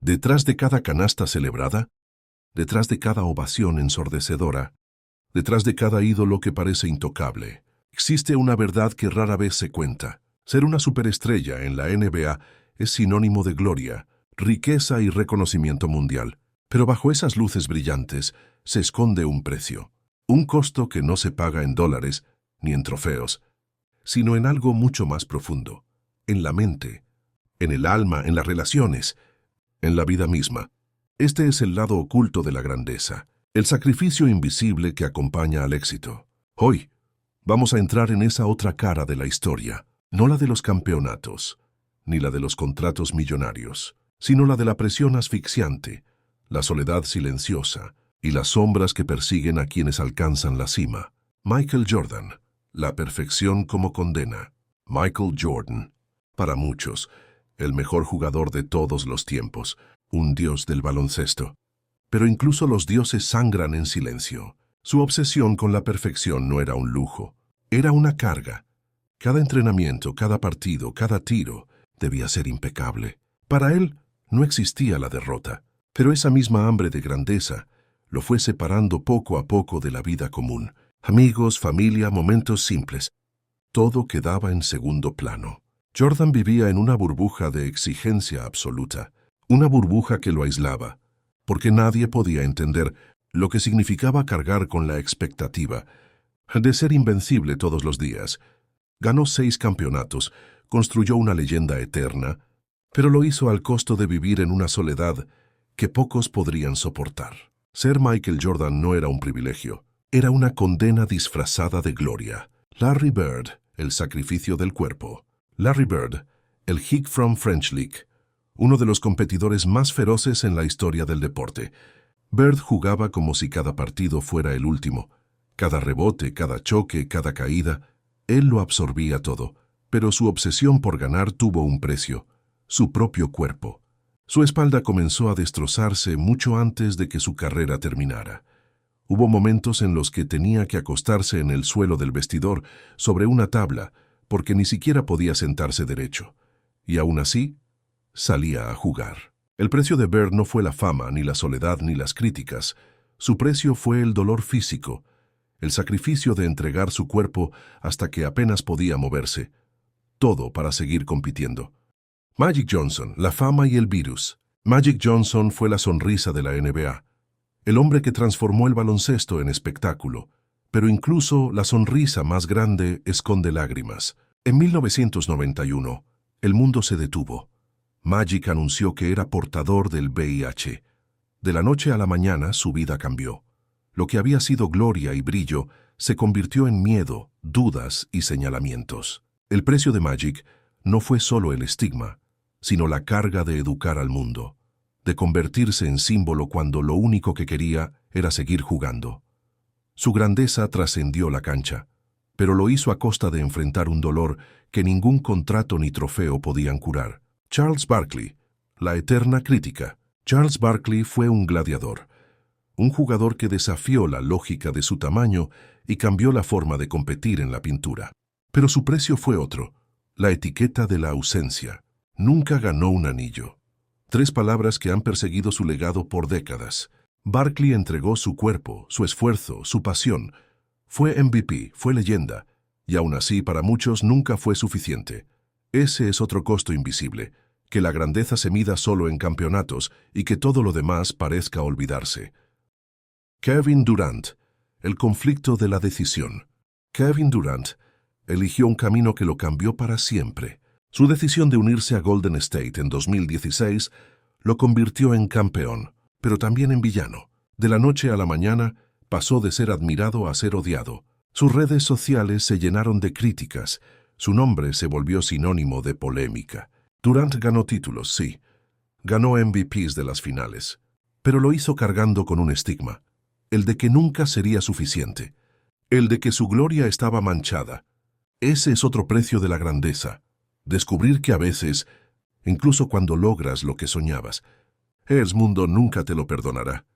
Detrás de cada canasta celebrada, detrás de cada ovación ensordecedora, detrás de cada ídolo que parece intocable, existe una verdad que rara vez se cuenta. Ser una superestrella en la NBA es sinónimo de gloria, riqueza y reconocimiento mundial. Pero bajo esas luces brillantes se esconde un precio, un costo que no se paga en dólares ni en trofeos, sino en algo mucho más profundo, en la mente, en el alma, en las relaciones, en la vida misma. Este es el lado oculto de la grandeza, el sacrificio invisible que acompaña al éxito. Hoy vamos a entrar en esa otra cara de la historia, no la de los campeonatos, ni la de los contratos millonarios, sino la de la presión asfixiante, la soledad silenciosa y las sombras que persiguen a quienes alcanzan la cima. Michael Jordan, la perfección como condena. Michael Jordan, para muchos, el mejor jugador de todos los tiempos, un dios del baloncesto. Pero incluso los dioses sangran en silencio. Su obsesión con la perfección no era un lujo, era una carga. Cada entrenamiento, cada partido, cada tiro debía ser impecable. Para él no existía la derrota, pero esa misma hambre de grandeza lo fue separando poco a poco de la vida común. Amigos, familia, momentos simples. Todo quedaba en segundo plano. Jordan vivía en una burbuja de exigencia absoluta, una burbuja que lo aislaba, porque nadie podía entender lo que significaba cargar con la expectativa de ser invencible todos los días. Ganó 6 campeonatos, construyó una leyenda eterna, pero lo hizo al costo de vivir en una soledad que pocos podrían soportar. Ser Michael Jordan no era un privilegio, era una condena disfrazada de gloria. Larry Bird, el sacrificio del cuerpo. Larry Bird, el Hick from French League, uno de los competidores más feroces en la historia del deporte. Bird jugaba como si cada partido fuera el último. Cada rebote, cada choque, cada caída, él lo absorbía todo. Pero su obsesión por ganar tuvo un precio, su propio cuerpo. Su espalda comenzó a destrozarse mucho antes de que su carrera terminara. Hubo momentos en los que tenía que acostarse en el suelo del vestidor sobre una tabla porque ni siquiera podía sentarse derecho. Y aún así, salía a jugar. El precio de Bird no fue la fama, ni la soledad, ni las críticas. Su precio fue el dolor físico, el sacrificio de entregar su cuerpo hasta que apenas podía moverse. Todo para seguir compitiendo. Magic Johnson, la fama y el virus. Magic Johnson fue la sonrisa de la NBA, el hombre que transformó el baloncesto en espectáculo, pero incluso la sonrisa más grande esconde lágrimas. En 1991, el mundo se detuvo. Magic anunció que era portador del VIH. De la noche a la mañana su vida cambió. Lo que había sido gloria y brillo se convirtió en miedo, dudas y señalamientos. El precio de Magic no fue solo el estigma, sino la carga de educar al mundo, de convertirse en símbolo cuando lo único que quería era seguir jugando. Su grandeza trascendió la cancha, pero lo hizo a costa de enfrentar un dolor que ningún contrato ni trofeo podían curar. Charles Barkley, la eterna crítica. Charles Barkley fue un gladiador, un jugador que desafió la lógica de su tamaño y cambió la forma de competir en la pintura. Pero su precio fue otro, la etiqueta de la ausencia. Nunca ganó un anillo. 3 palabras que han perseguido su legado por décadas. Barkley entregó su cuerpo, su esfuerzo, su pasión. Fue MVP, fue leyenda, y aún así para muchos nunca fue suficiente. Ese es otro costo invisible, que la grandeza se mida solo en campeonatos y que todo lo demás parezca olvidarse. Kevin Durant, el conflicto de la decisión. Kevin Durant eligió un camino que lo cambió para siempre. Su decisión de unirse a Golden State en 2016 lo convirtió en campeón, pero también en villano. De la noche a la mañana pasó de ser admirado a ser odiado. Sus redes sociales se llenaron de críticas. Su nombre se volvió sinónimo de polémica. Durant ganó títulos, sí. Ganó MVPs de las finales. Pero lo hizo cargando con un estigma. El de que nunca sería suficiente. El de que su gloria estaba manchada. Ese es otro precio de la grandeza. Descubrir que a veces, incluso cuando logras lo que soñabas, el mundo nunca te lo perdonará.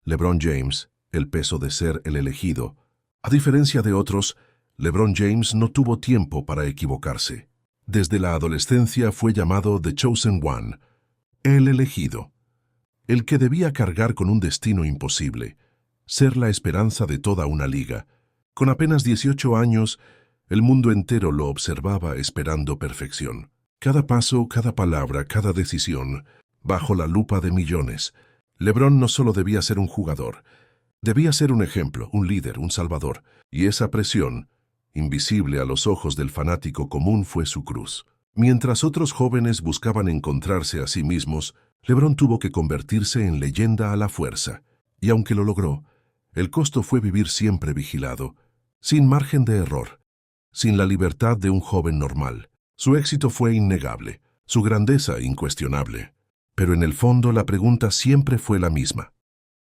LeBron James, el peso de ser el elegido. A diferencia de otros, LeBron James no tuvo tiempo para equivocarse. Desde la adolescencia fue llamado The Chosen One, el elegido. el que debía cargar con un destino imposible, ser la esperanza de toda una liga. Con apenas 18 años, el mundo entero lo observaba esperando perfección. Cada paso, cada palabra, cada decisión, bajo la lupa de millones. LeBron no solo debía ser un jugador, debía ser un ejemplo, un líder, un salvador. Y esa presión, invisible a los ojos del fanático común, fue su cruz. Mientras otros jóvenes buscaban encontrarse a sí mismos, LeBron tuvo que convertirse en leyenda a la fuerza. Y aunque lo logró, el costo fue vivir siempre vigilado, sin margen de error, sin la libertad de un joven normal. Su éxito fue innegable, su grandeza incuestionable. Pero en el fondo la pregunta siempre fue la misma.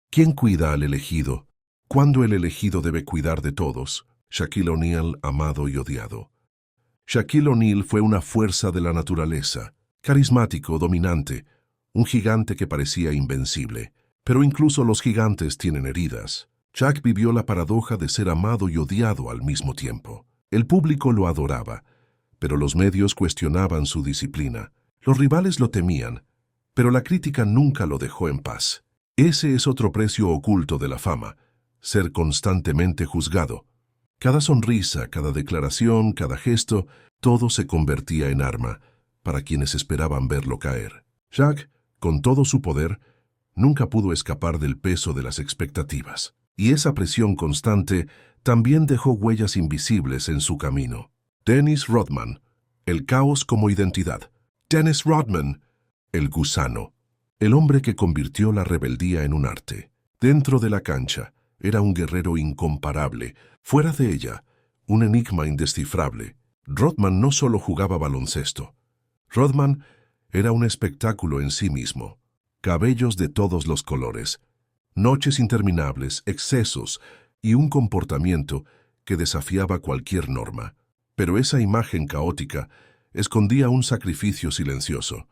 ¿Quién cuida al elegido? ¿Cuándo el elegido debe cuidar de todos? Shaquille O'Neal, amado y odiado. Shaquille O'Neal fue una fuerza de la naturaleza, carismático, dominante, un gigante que parecía invencible. Pero incluso los gigantes tienen heridas. Shaq vivió la paradoja de ser amado y odiado al mismo tiempo. El público lo adoraba, pero los medios cuestionaban su disciplina. Los rivales lo temían, pero la crítica nunca lo dejó en paz. Ese es otro precio oculto de la fama, ser constantemente juzgado. Cada sonrisa, cada declaración, cada gesto, todo se convertía en arma para quienes esperaban verlo caer. Shaq, con todo su poder, nunca pudo escapar del peso de las expectativas. Y esa presión constante también dejó huellas invisibles en su camino. Dennis Rodman, el caos como identidad. Dennis Rodman, el gusano. El hombre que convirtió la rebeldía en un arte. Dentro de la cancha, era un guerrero incomparable. Fuera de ella, un enigma indescifrable. Rodman no solo jugaba baloncesto. Rodman era un espectáculo en sí mismo. Cabellos de todos los colores, noches interminables, excesos y un comportamiento que desafiaba cualquier norma. Pero esa imagen caótica escondía un sacrificio silencioso,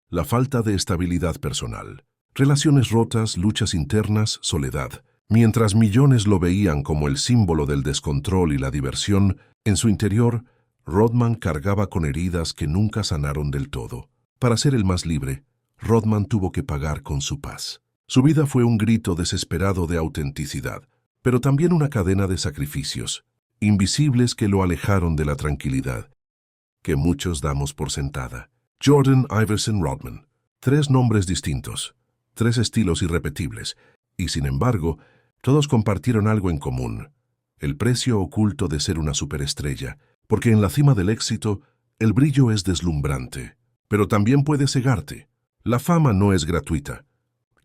la falta de estabilidad personal, relaciones rotas, luchas internas, soledad. Mientras millones lo veían como el símbolo del descontrol y la diversión, en su interior, Rodman cargaba con heridas que nunca sanaron del todo. Para ser el más libre, Rodman tuvo que pagar con su paz. Su vida fue un grito desesperado de autenticidad, pero también una cadena de sacrificios, invisibles que lo alejaron de la tranquilidad, que muchos damos por sentada. Jordan Iverson Rodman. 3 nombres distintos, 3 estilos irrepetibles, y sin embargo, todos compartieron algo en común: el precio oculto de ser una superestrella, porque en la cima del éxito, el brillo es deslumbrante, pero también puede cegarte. La fama no es gratuita.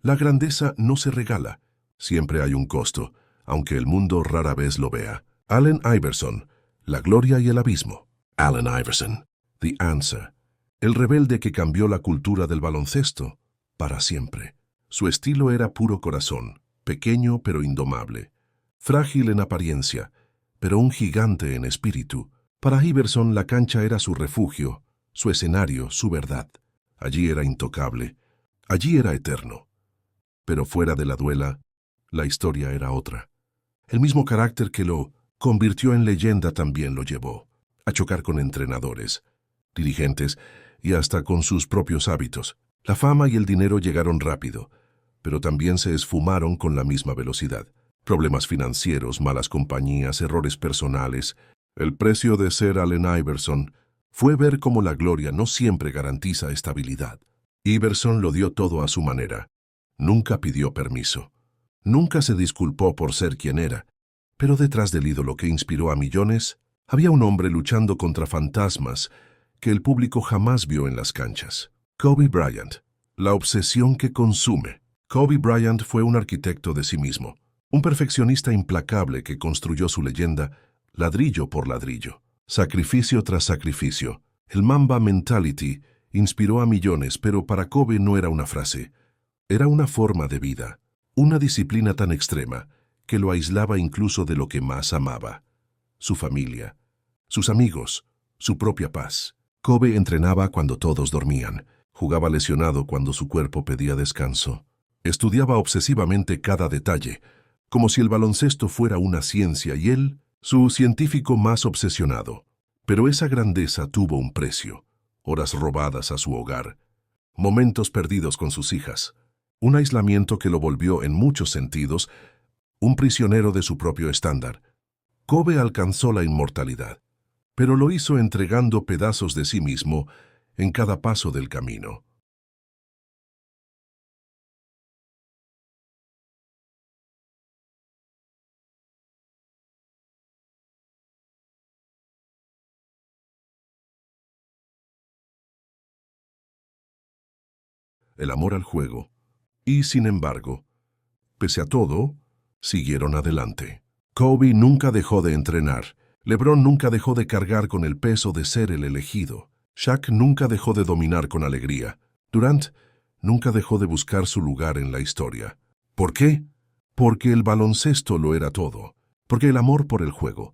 La grandeza no se regala. Siempre hay un costo, aunque el mundo rara vez lo vea. Allen Iverson, la gloria y el abismo. Allen Iverson, The Answer. El rebelde que cambió la cultura del baloncesto para siempre. Su estilo era puro corazón, pequeño pero indomable, frágil en apariencia, pero un gigante en espíritu. Para Iverson la cancha era su refugio, su escenario, su verdad. Allí era intocable, allí era eterno. Pero fuera de la duela, la historia era otra. El mismo carácter que lo convirtió en leyenda también lo llevó a chocar con entrenadores, dirigentes y hasta con sus propios hábitos. La fama y el dinero llegaron rápido, pero también se esfumaron con la misma velocidad. Problemas financieros, malas compañías, errores personales. El precio de ser Allen Iverson fue ver cómo la gloria no siempre garantiza estabilidad. Iverson lo dio todo a su manera. Nunca pidió permiso. Nunca se disculpó por ser quien era. Pero detrás del ídolo que inspiró a millones, había un hombre luchando contra fantasmas que el público jamás vio en las canchas. Kobe Bryant. La obsesión que consume. Kobe Bryant fue un arquitecto de sí mismo. Un perfeccionista implacable que construyó su leyenda ladrillo por ladrillo, sacrificio tras sacrificio. El Mamba Mentality inspiró a millones, pero para Kobe no era una frase. Era una forma de vida, una disciplina tan extrema que lo aislaba incluso de lo que más amaba: su familia, sus amigos, su propia paz. Kobe entrenaba cuando todos dormían, jugaba lesionado cuando su cuerpo pedía descanso. Estudiaba obsesivamente cada detalle, como si el baloncesto fuera una ciencia y él, su científico más obsesionado. Pero esa grandeza tuvo un precio: horas robadas a su hogar, momentos perdidos con sus hijas, Un aislamiento que lo volvió, en muchos sentidos, un prisionero de su propio estándar. Kobe alcanzó la inmortalidad, pero lo hizo entregando pedazos de sí mismo en cada paso del camino. El amor al juego. Y, sin embargo, pese a todo, siguieron adelante. Kobe nunca dejó de entrenar. LeBron nunca dejó de cargar con el peso de ser el elegido. Shaq nunca dejó de dominar con alegría. Durant nunca dejó de buscar su lugar en la historia. ¿Por qué? Porque el baloncesto lo era todo. Porque el amor por el juego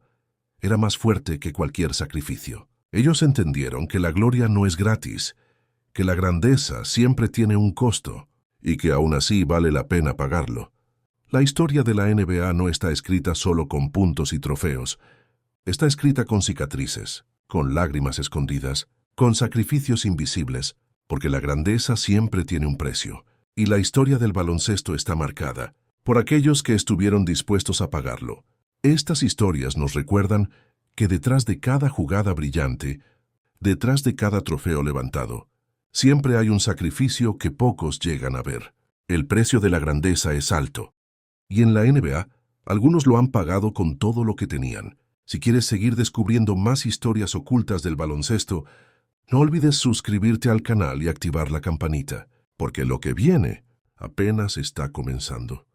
era más fuerte que cualquier sacrificio. Ellos entendieron que la gloria no es gratis, que la grandeza siempre tiene un costo y que aún así vale la pena pagarlo. La historia de la NBA no está escrita solo con puntos y trofeos. Está escrita con cicatrices, con lágrimas escondidas, con sacrificios invisibles, porque la grandeza siempre tiene un precio. Y la historia del baloncesto está marcada por aquellos que estuvieron dispuestos a pagarlo. Estas historias nos recuerdan que detrás de cada jugada brillante, detrás de cada trofeo levantado, siempre hay un sacrificio que pocos llegan a ver. El precio de la grandeza es alto. Y en la NBA, algunos lo han pagado con todo lo que tenían. Si quieres seguir descubriendo más historias ocultas del baloncesto, no olvides suscribirte al canal y activar la campanita, porque lo que viene apenas está comenzando.